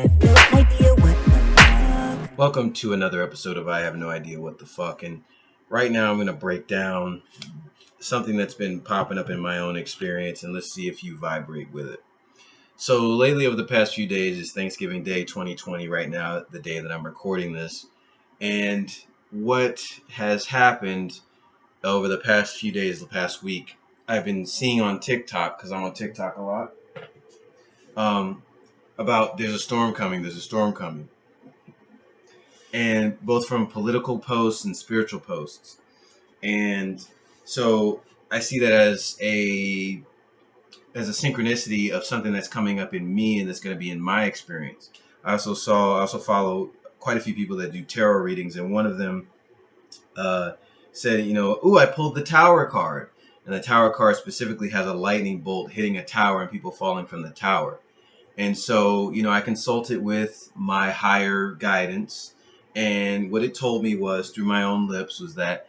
have no idea what the fuck. Welcome to another episode of I Have No Idea What the Fuck. And right now I'm going to break down something that's been popping up in my own experience, and let's see if you vibrate with it. So lately, over the past few days, is Thanksgiving Day 2020 right now, the day that I'm recording this. And what has happened over the past few days, the past week, I've been seeing on TikTok, because I'm on TikTok a lot, about there's a storm coming, and both from political posts and spiritual posts. And so I see that as a synchronicity of something that's coming up in me and that's going to be in my experience. I also follow quite a few people that do tarot readings, and one of them said, "Ooh, I pulled the Tower card." And the Tower card specifically has a lightning bolt hitting a tower and people falling from the tower. And so, I consulted with my higher guidance, and what it told me was, through my own lips, was that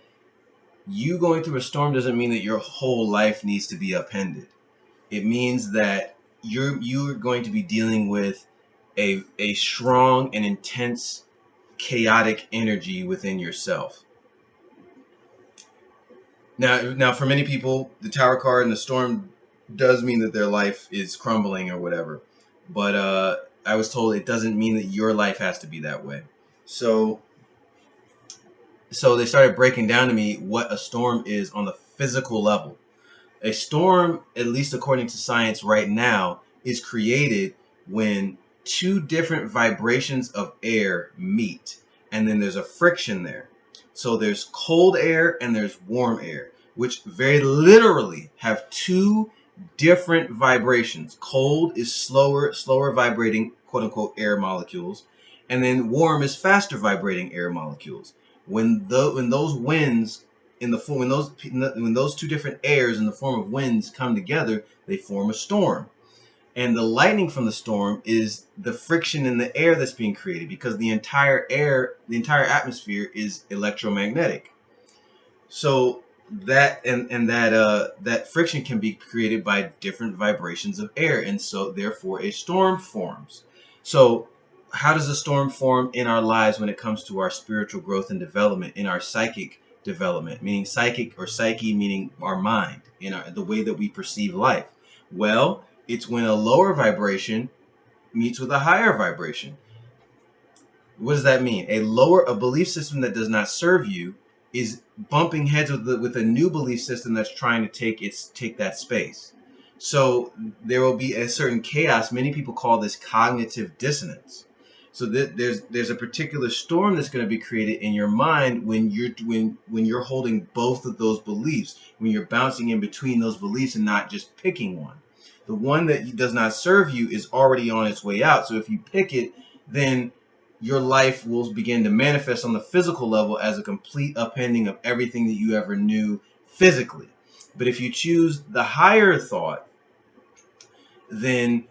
you going through a storm doesn't mean that your whole life needs to be upended. It means that you're going to be dealing with a strong and intense chaotic energy within yourself. Now, for many people, the Tower card and the storm does mean that their life is crumbling or whatever. But I was told it doesn't mean that your life has to be that way. So they started breaking down to me what a storm is on the physical level. A storm, at least according to science right now, is created when two different vibrations of air meet, and then there's a friction there. So there's cold air and there's warm air, which very literally have two different vibrations. Cold is slower vibrating, quote unquote, air molecules, and then warm is faster vibrating air molecules. When those winds in the form when those two different airs in the form of winds come together, they form a storm. And the lightning from the storm is the friction in the air that's being created, because the entire atmosphere is electromagnetic. So that friction can be created by different vibrations of air, and so therefore a storm forms. So how does a storm form in our lives when it comes to our spiritual growth and development, in our psychic development, meaning psychic or psyche, meaning our mind, the way that we perceive life? Well, it's when a lower vibration meets with a higher vibration. What does that mean? A belief system that does not serve you is bumping heads with a new belief system that's trying to take that space. So there will be a certain chaos. Many people call this cognitive dissonance. So there's a particular storm that's going to be created in your mind when you're holding both of those beliefs, when you're bouncing in between those beliefs and not just picking one. The one that does not serve you is already on its way out. So if you pick it, then your life will begin to manifest on the physical level as a complete upending of everything that you ever knew physically. But if you choose the higher thought, then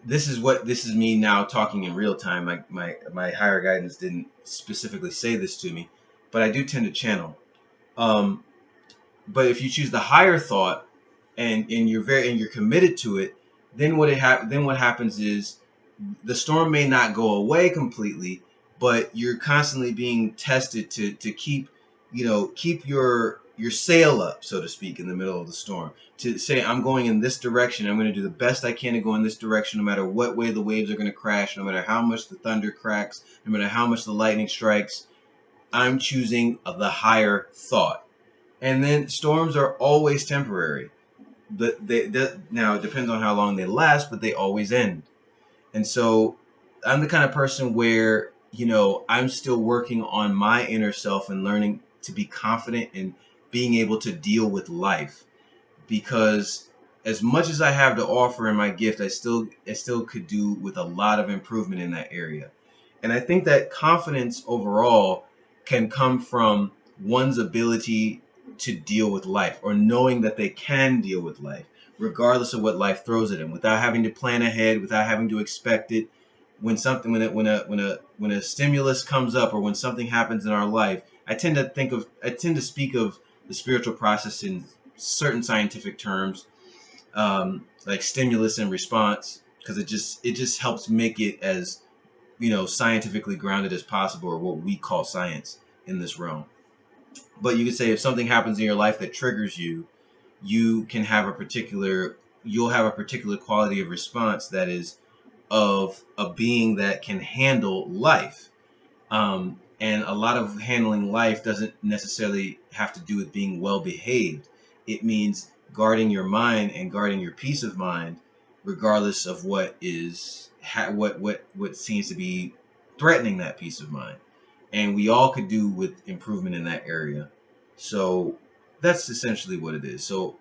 this is me now talking in real time. My higher guidance didn't specifically say this to me, but I do tend to channel. But if you choose the higher thought and you're committed to it, then what happens is the storm may not go away completely, but you're constantly being tested to keep your sail up, so to speak, in the middle of the storm. To say, I'm going in this direction, I'm going to do the best I can to go in this direction, no matter what way the waves are going to crash, no matter how much the thunder cracks, no matter how much the lightning strikes. I'm choosing the higher thought. And then storms are always temporary. But now it depends on how long they last, but they always end. And so I'm the kind of person where, I'm still working on my inner self and learning to be confident in being able to deal with life. Because as much as I have to offer in my gift, I still could do with a lot of improvement in that area. And I think that confidence overall can come from one's ability to deal with life, or knowing that they can deal with life, regardless of what life throws at them, without having to plan ahead, without having to expect it. When a stimulus comes up, or when something happens in our life, I tend to speak of the spiritual process in certain scientific terms, like stimulus and response, because it just helps make it as scientifically grounded as possible, or what we call science in this realm. But you could say if something happens in your life that triggers you, you can have a particular you'll have a particular quality of response that is of a being that can handle life. And a lot of handling life doesn't necessarily have to do with being well behaved. It means guarding your mind and guarding your peace of mind, regardless of what seems to be threatening that peace of mind. And we all could do with improvement in that area. So that's essentially what it is. So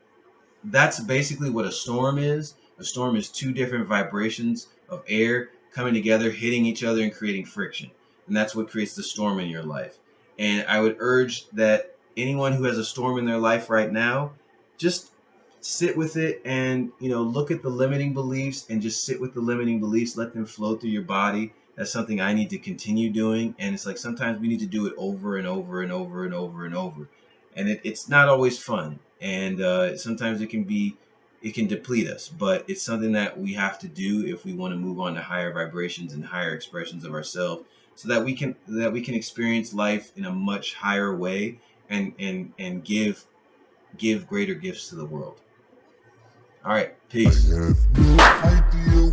that's basically what a storm is. A storm is two different vibrations of air coming together, hitting each other, and creating friction. And that's what creates the storm in your life. And I would urge that anyone who has a storm in their life right now, just sit with it and look at the limiting beliefs and just sit with the limiting beliefs. Let them flow through your body. That's something I need to continue doing. And it's like sometimes we need to do it over and over and over and over and over. And it's not always fun, and sometimes it can deplete us, but it's something that we have to do if we want to move on to higher vibrations and higher expressions of ourselves, so that we can experience life in a much higher way, and give greater gifts to the world. All right, I peace. have no idea